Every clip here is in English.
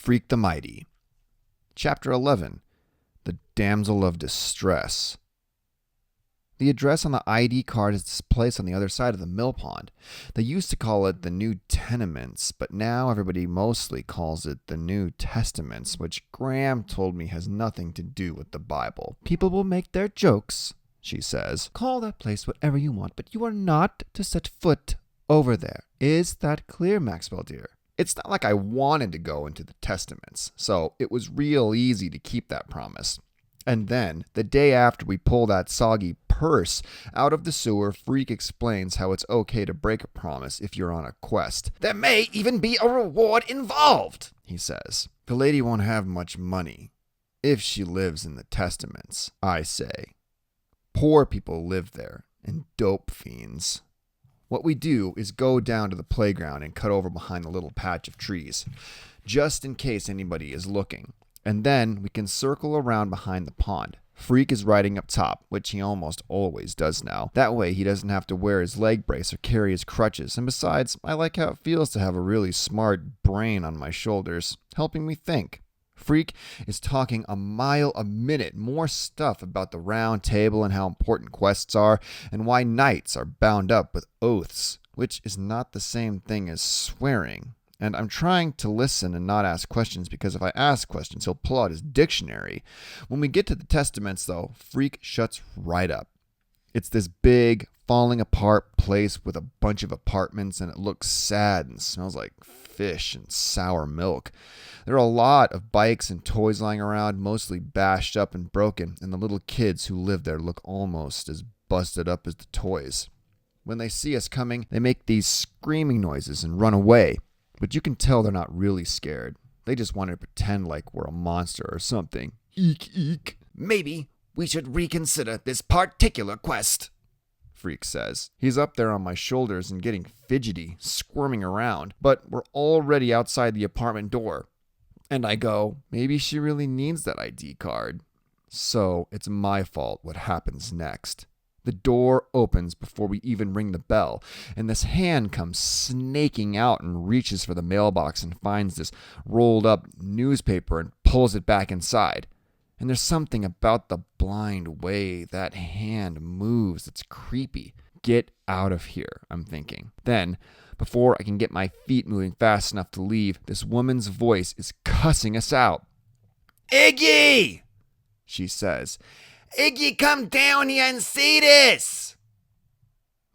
Freak the Mighty. Chapter 11. The Damsel of Distress. The address on the ID card is placed on the other side of the mill pond. They used to call it the New Tenements, but now everybody mostly calls it the New Testaments, which Graham told me has nothing to do with the Bible. People will make their jokes, she says. Call that place whatever you want, but you are not to set foot over there. Is that clear, Maxwell dear? It's not like I wanted to go into the Testaments, so it was real easy to keep that promise. And then, the day after we pull that soggy purse out of the sewer, Freak explains how it's okay to break a promise if you're on a quest. There may even be a reward involved, he says. The lady won't have much money if she lives in the Testaments, I say. Poor people live there, and dope fiends. What we do is go down to the playground and cut over behind the little patch of trees, just in case anybody is looking. And then we can circle around behind the pond. Freak is riding up top, which he almost always does now. That way he doesn't have to wear his leg brace or carry his crutches. And besides, I like how it feels to have a really smart brain on my shoulders, helping me think. Freak is talking a mile a minute more stuff about the round table and how important quests are and why knights are bound up with oaths, which is not the same thing as swearing. And I'm trying to listen and not ask questions because if I ask questions, he'll pull out his dictionary. When we get to the Testaments, though, Freak shuts right up. It's this big, falling apart place with a bunch of apartments, and it looks sad and smells like fish and sour milk. There are a lot of bikes and toys lying around, mostly bashed up and broken, and the little kids who live there look almost as busted up as the toys. When they see us coming, they make these screaming noises and run away. But you can tell they're not really scared. They just want to pretend like we're a monster or something. Eek, eek. Maybe we should reconsider this particular quest, Freak says. He's up there on my shoulders and getting fidgety, squirming around. But we're already outside the apartment door. And I go, maybe she really needs that ID card. So it's my fault what happens next. The door opens before we even ring the bell, and this hand comes snaking out and reaches for the mailbox and finds this rolled up newspaper and pulls it back inside. And there's something about the blind way that hand moves that's creepy. Get out of here, I'm thinking. Then, before I can get my feet moving fast enough to leave, this woman's voice is cussing us out. Iggy! She says. Iggy, come down here and see this!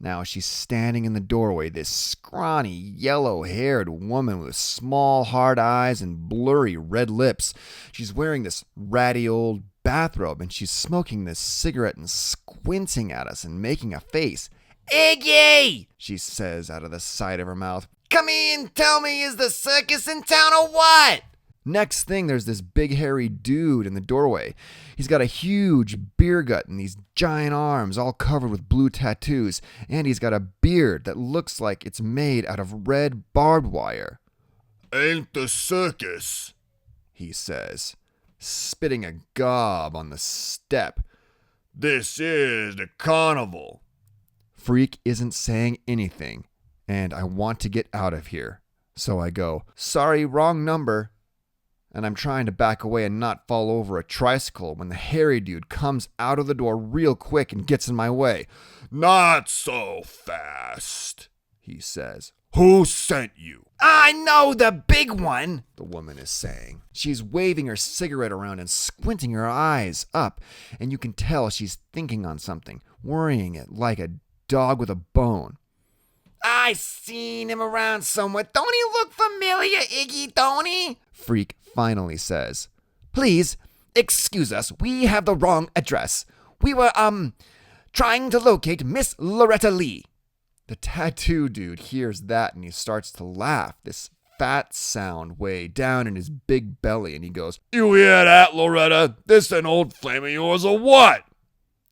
Now she's standing in the doorway, this scrawny, yellow-haired woman with small, hard eyes and blurry red lips. She's wearing this ratty old bathrobe, and she's smoking this cigarette and squinting at us and making a face. Iggy! She says out of the side of her mouth. Come in, tell me, is the circus in town or what? Next thing, there's this big hairy dude in the doorway. He's got a huge beer gut and these giant arms all covered with blue tattoos, and he's got a beard that looks like it's made out of red barbed wire. Ain't the circus, he says, spitting a gob on the step. This is the carnival. Freak isn't saying anything, and I want to get out of here. So I go, sorry, wrong number. And I'm trying to back away and not fall over a tricycle when the hairy dude comes out of the door real quick and gets in my way. Not so fast, he says. Who sent you? I know, the big one, the woman is saying. She's waving her cigarette around and squinting her eyes up, and you can tell she's thinking on something, worrying it like a dog with a bone. I seen him around somewhere. Don't he look familiar, Iggy, don't he? Freak finally says. Please, excuse us. We have the wrong address. We were, trying to locate Miss Loretta Lee. The tattoo dude hears that and he starts to laugh, this fat sound way down in his big belly, and he goes, You hear that, Loretta? This an old flame of yours or what?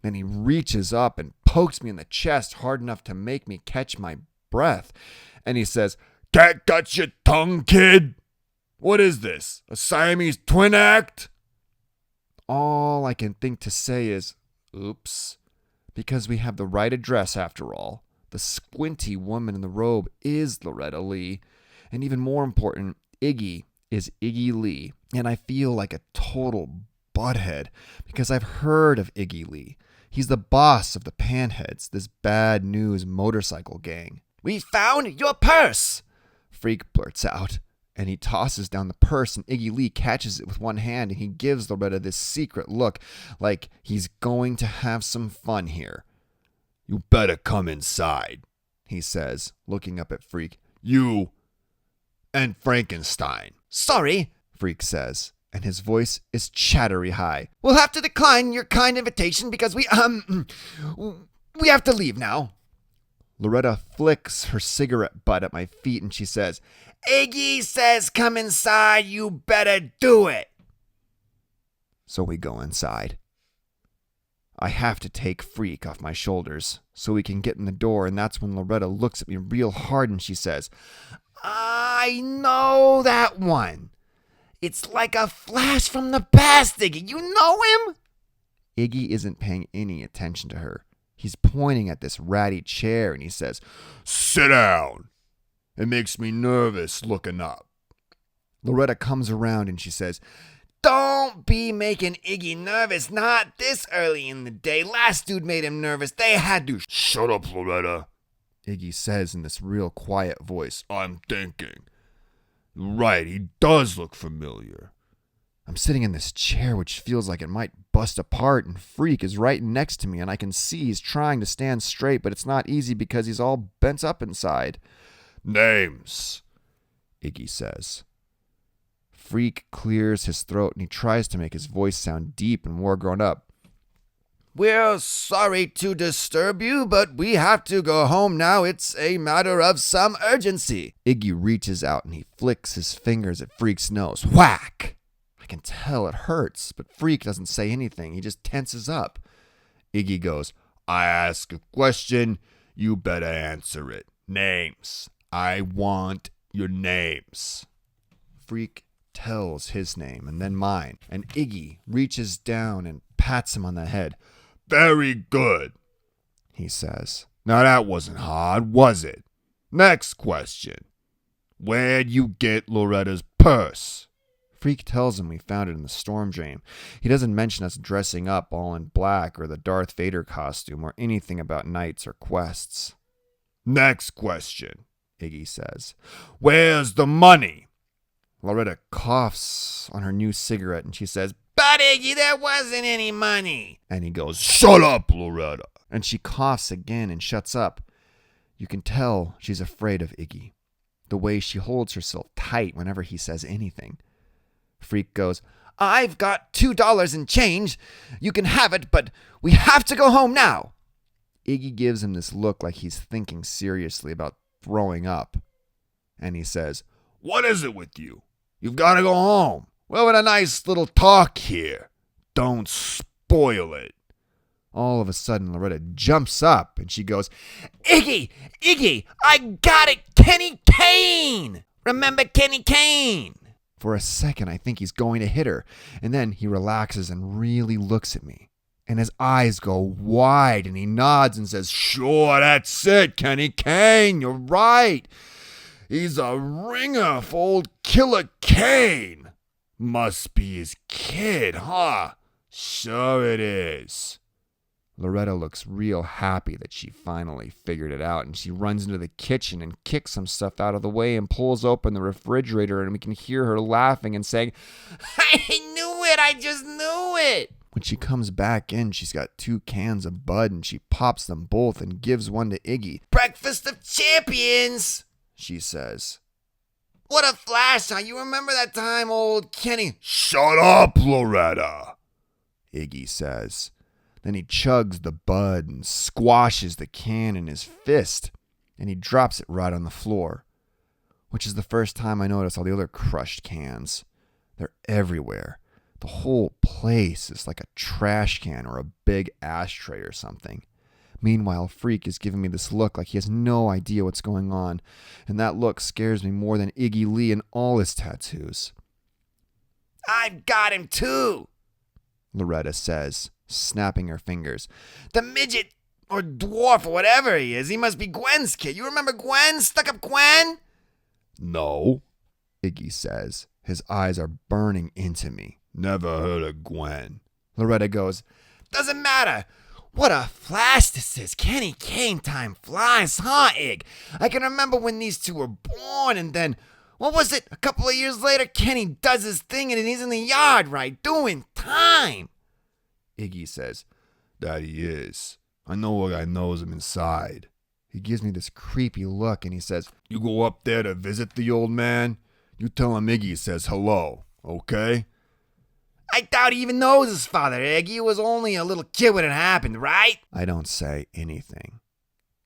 And he reaches up and pokes me in the chest hard enough to make me catch my breath. And he says, Can't cut your tongue, kid? What is this? A Siamese twin act? All I can think to say is, oops, because we have the right address after all. The squinty woman in the robe is Loretta Lee. And even more important, Iggy is Iggy Lee, and I feel like a total butthead because I've heard of Iggy Lee. He's the boss of the Panheads, this bad news motorcycle gang. "We found your purse!" Freak blurts out, and he tosses down the purse, and Iggy Lee catches it with one hand, and he gives Loretta this secret look like he's going to have some fun here. "You better come inside," he says, looking up at Freak. "You and Frankenstein." "Sorry," Freak says, and his voice is chattery high. "We'll have to decline your kind invitation because we have to leave now." Loretta flicks her cigarette butt at my feet and she says, "Iggy says come inside, you better do it." So we go inside. I have to take Freak off my shoulders so we can get in the door, and that's when Loretta looks at me real hard and she says, "I know that one. It's like a flash from the past, Iggy. You know him?" Iggy isn't paying any attention to her. He's pointing at this ratty chair and he says, "Sit down. It makes me nervous looking up." Loretta comes around and she says, "Don't be making Iggy nervous, not this early in the day. Last dude made him nervous. They had to." "Shut up, Loretta," Iggy says in this real quiet voice. "I'm thinking. Right, he does look familiar." I'm sitting in this chair which feels like it might bust apart, and Freak is right next to me, and I can see he's trying to stand straight, but it's not easy because he's all bent up inside. "Names," Iggy says. Freak clears his throat and he tries to make his voice sound deep and more grown up. "We're sorry to disturb you, but we have to go home now. It's a matter of some urgency." Iggy reaches out and he flicks his fingers at Freak's nose. Whack! I can tell it hurts, but Freak doesn't say anything. He just tenses up. Iggy goes, "I ask a question, you better answer it. Names. I want your names." Freak tells his name and then mine, and Iggy reaches down and pats him on the head. "Very good," he says. "Now that wasn't hard, was it? Next question. Where'd you get Loretta's purse?" Freak tells him we found it in the storm drain. He doesn't mention us dressing up all in black or the Darth Vader costume or anything about knights or quests. "Next question," Iggy says. "Where's the money?" Loretta coughs on her new cigarette and she says, "But Iggy, there wasn't any money." And he goes, "Shut up, Loretta." And she coughs again and shuts up. You can tell she's afraid of Iggy, the way she holds herself tight whenever he says anything. Freak goes, "I've got $2 in change. You can have it, but we have to go home now." Iggy gives him this look like he's thinking seriously about throwing up. And he says, "What is it with you? You've got to go home. We're having a nice little talk here. Don't spoil it." All of a sudden, Loretta jumps up and she goes, Iggy, I got it, Kenny Kane. Remember Kenny Kane?" For a second, I think he's going to hit her, and then he relaxes and really looks at me. And his eyes go wide, and he nods and says, "Sure, that's it, Kenny Kane, you're right. He's a ringer for old Killer Kane. Must be his kid, huh? Sure it is." Loretta looks real happy that she finally figured it out, and she runs into the kitchen and kicks some stuff out of the way and pulls open the refrigerator, and we can hear her laughing and saying, "I knew it, I just knew it." When she comes back in, she's got 2 cans of Bud, and she pops them both and gives one to Iggy. "Breakfast of champions," she says. "What a flash, huh? You remember that time old Kenny—" "Shut up, Loretta," Iggy says. Then he chugs the Bud and squashes the can in his fist, and he drops it right on the floor, which is the first time I notice all the other crushed cans. They're everywhere. The whole place is like a trash can or a big ashtray or something. Meanwhile, Freak is giving me this look like he has no idea what's going on, and that look scares me more than Iggy Lee and all his tattoos. "I've got him too," Loretta says, snapping her fingers. "The midget or dwarf or whatever he is, he must be Gwen's kid. You remember Gwen? Stuck-up Gwen?" "No," Iggy says, His eyes are burning into me. Never heard of Gwen. Loretta goes, Doesn't matter. What a flash this is. Kenny Kane time flies, huh, Ig? I can remember when these two were born and then, what was it? A couple of years later, Kenny does his thing and he's in the yard, right? Doing time. Iggy says, That he is. I know what I knows him inside. He gives me this creepy look and he says, You go up there to visit the old man? You tell him Iggy says hello, okay? I doubt he even knows his father, Iggy was only a little kid when it happened, right? I don't say anything.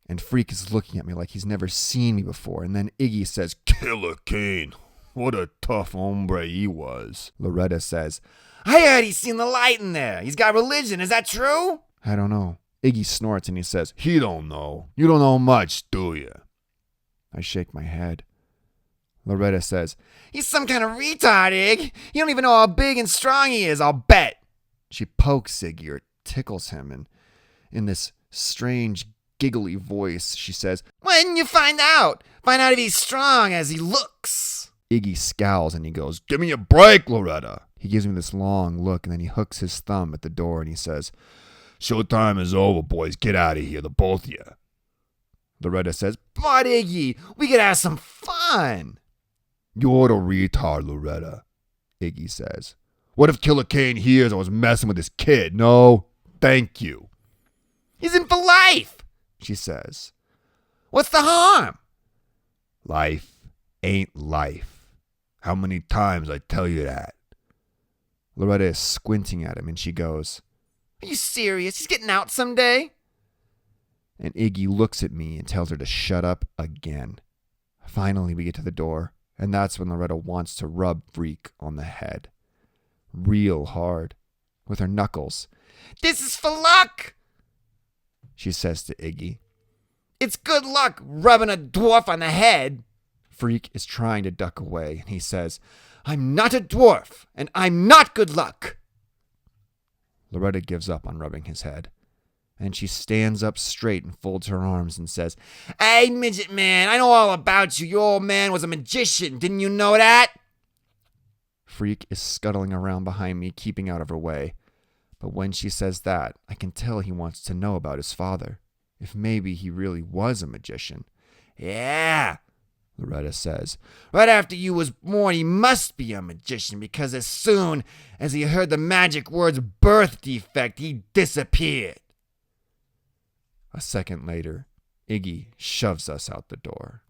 And Freak is looking at me like he's never seen me before. And then Iggy says, Killer Kane. What a tough hombre he was. Loretta says, I heard he's seen the light in there. He's got religion. Is that true? I don't know. Iggy snorts and he says, He don't know. You don't know much, do you? I shake my head. Loretta says, He's some kind of retard, Ig. You don't even know how big and strong he is, I'll bet. She pokes Iggy or tickles him, and in this strange, giggly voice, she says, When you find out if he's strong as he looks. Iggy scowls and he goes, Give me a break, Loretta. He gives me this long look and then he hooks his thumb at the door and he says, Showtime is over, boys. Get out of here, the both of you. Loretta says, But Iggy, we could have some fun. You're the retard, Loretta, Iggy says. What if Killer Kane hears I was messing with this kid? No, thank you. He's in for life, she says. What's the harm? Life ain't life. How many times I tell you that? Loretta is squinting at him and she goes, Are you serious? He's getting out someday? And Iggy looks at me and tells her to shut up again. Finally, we get to the door, and that's when Loretta wants to rub Freak on the head. Real hard, with her knuckles. This is for luck, she says to Iggy. It's good luck rubbing a dwarf on the head. Freak is trying to duck away, and he says, I'm not a dwarf, and I'm not good luck. Loretta gives up on rubbing his head, and she stands up straight and folds her arms and says, Hey, midget man, I know all about you. Your old man was a magician. Didn't you know that? Freak is scuttling around behind me, keeping out of her way. But when she says that, I can tell he wants to know about his father. If maybe he really was a magician. Yeah, Loretta says. Right after you was born, he must be a magician because as soon as he heard the magic words birth defect, he disappeared. A second later, Iggy shoves us out the door.